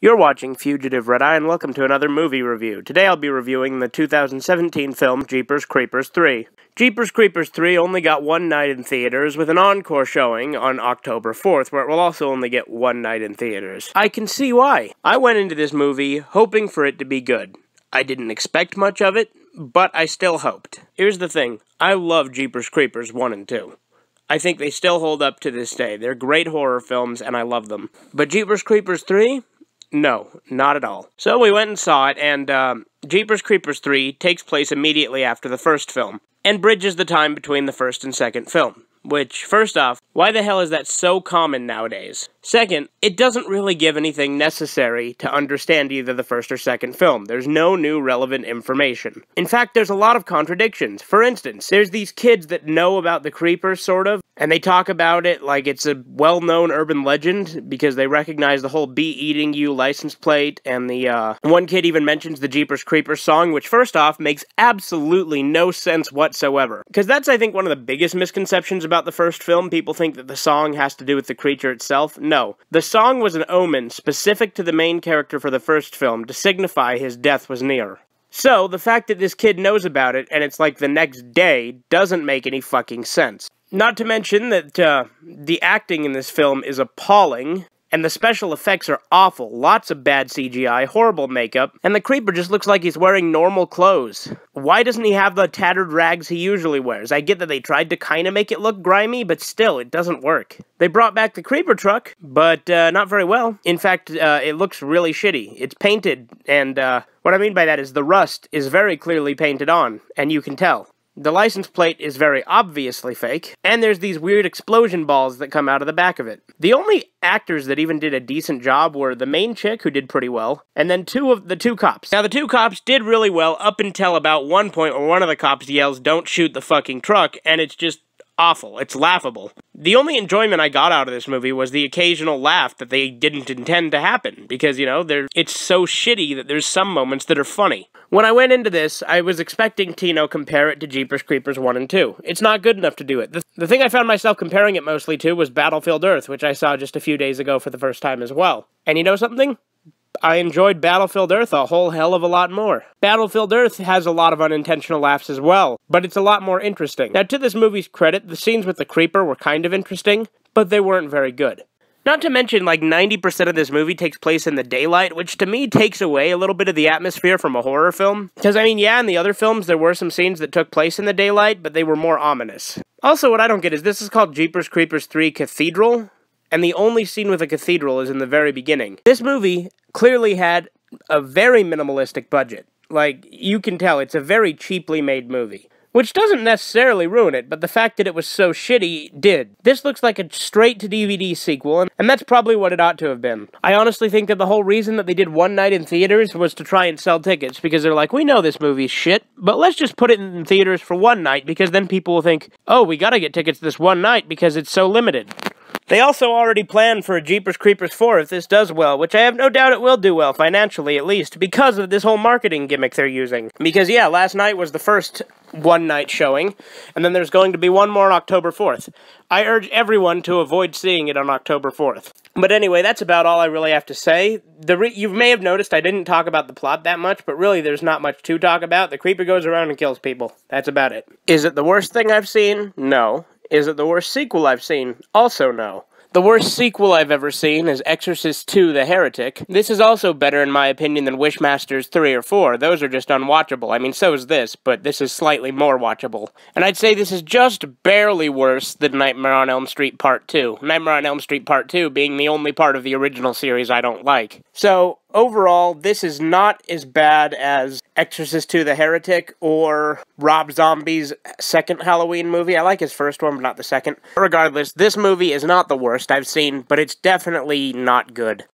You're watching Fugitive Red-Eye, and welcome to another movie review. Today I'll be reviewing the 2017 film Jeepers Creepers 3. Jeepers Creepers 3 only got one night in theaters, with an encore showing on October 4th, where it will also only get one night in theaters. I can see why. I went into this movie hoping for it to be good. I didn't expect much of it, but I still hoped. Here's the thing. I love Jeepers Creepers 1 and 2. I think they still hold up to this day. They're great horror films, and I love them. But Jeepers Creepers 3? No, not at all. So we went and saw it, and Jeepers Creepers 3 takes place immediately after the first film, and bridges the time between the first and second film. Which, first off, why the hell is that so common nowadays? Second, it doesn't really give anything necessary to understand either the first or second film. There's no new relevant information. In fact, there's a lot of contradictions. For instance, there's these kids that know about the creepers, sort of, and they talk about it like it's a well-known urban legend because they recognize the whole Be Eating You license plate, and the, one kid even mentions the Jeepers Creepers song, which, first off, makes absolutely no sense whatsoever. Because that's, I think, one of the biggest misconceptions about the first film. People think that the song has to do with the creature itself. No. The song was an omen specific to the main character for the first film to signify his death was near. So, the fact that this kid knows about it, and it's like the next day, doesn't make any fucking sense. Not to mention that, the acting in this film is appalling, and the special effects are awful. Lots of bad CGI, horrible makeup, and the creeper just looks like he's wearing normal clothes. Why doesn't he have the tattered rags he usually wears? I get that they tried to kinda make it look grimy, but still, it doesn't work. They brought back the creeper truck, but, not very well. In fact, it looks really shitty. It's painted, and, what I mean by that is the rust is very clearly painted on, and you can tell. The license plate is very obviously fake, and there's these weird explosion balls that come out of the back of it. The only actors that even did a decent job were the main chick, who did pretty well, and then two of the two cops. Now, the two cops did really well up until about one point where one of the cops yells, "Don't shoot the fucking truck," and it's just awful. It's laughable. The only enjoyment I got out of this movie was the occasional laugh that they didn't intend to happen, because, you know, it's so shitty that there's some moments that are funny. When I went into this, I was expecting to, compare it to Jeepers Creepers 1 and 2. It's not good enough to do it. The thing I found myself comparing it mostly to was Battlefield Earth, which I saw just a few days ago for the first time as well. And you know something? I enjoyed Battlefield Earth a whole hell of a lot more. Battlefield Earth has a lot of unintentional laughs as well, but it's a lot more interesting. Now, to this movie's credit, the scenes with the creeper were kind of interesting, but they weren't very good. Not to mention, like, 90% of this movie takes place in the daylight, which to me takes away a little bit of the atmosphere from a horror film. Because, I mean, yeah, in the other films there were some scenes that took place in the daylight, but they were more ominous. Also, what I don't get is this is called Jeepers Creepers 3 Cathedral, and the only scene with a cathedral is in the very beginning. This movie clearly had a very minimalistic budget. Like, you can tell, it's a very cheaply made movie. Which doesn't necessarily ruin it, but the fact that it was so shitty did. This looks like a straight-to-DVD sequel, and that's probably what it ought to have been. I honestly think that the whole reason that they did one night in theaters was to try and sell tickets, because they're like, we know this movie's shit, but let's just put it in theaters for one night, because then people will think, oh, we gotta get tickets this one night because it's so limited. They also already planned for a Jeepers Creepers 4 if this does well, which I have no doubt it will do well, financially at least, because of this whole marketing gimmick they're using. Because, yeah, last night was the first one-night showing, and then there's going to be one more on October 4th. I urge everyone to avoid seeing it on October 4th. But anyway, that's about all I really have to say. You may have noticed I didn't talk about the plot that much, but really there's not much to talk about. The creeper goes around and kills people. That's about it. Is it the worst thing I've seen? No. Is it the worst sequel I've seen? Also no. The worst sequel I've ever seen is Exorcist II: The Heretic. This is also better in my opinion than Wishmasters 3 or 4. Those are just unwatchable. I mean, so is this, but this is slightly more watchable. And I'd say this is just barely worse than Nightmare on Elm Street Part 2. Nightmare on Elm Street Part 2 being the only part of the original series I don't like. So, overall, this is not as bad as Exorcist II: The Heretic or Rob Zombie's second Halloween movie. I like his first one, but not the second. Regardless, this movie is not the worst I've seen, but it's definitely not good.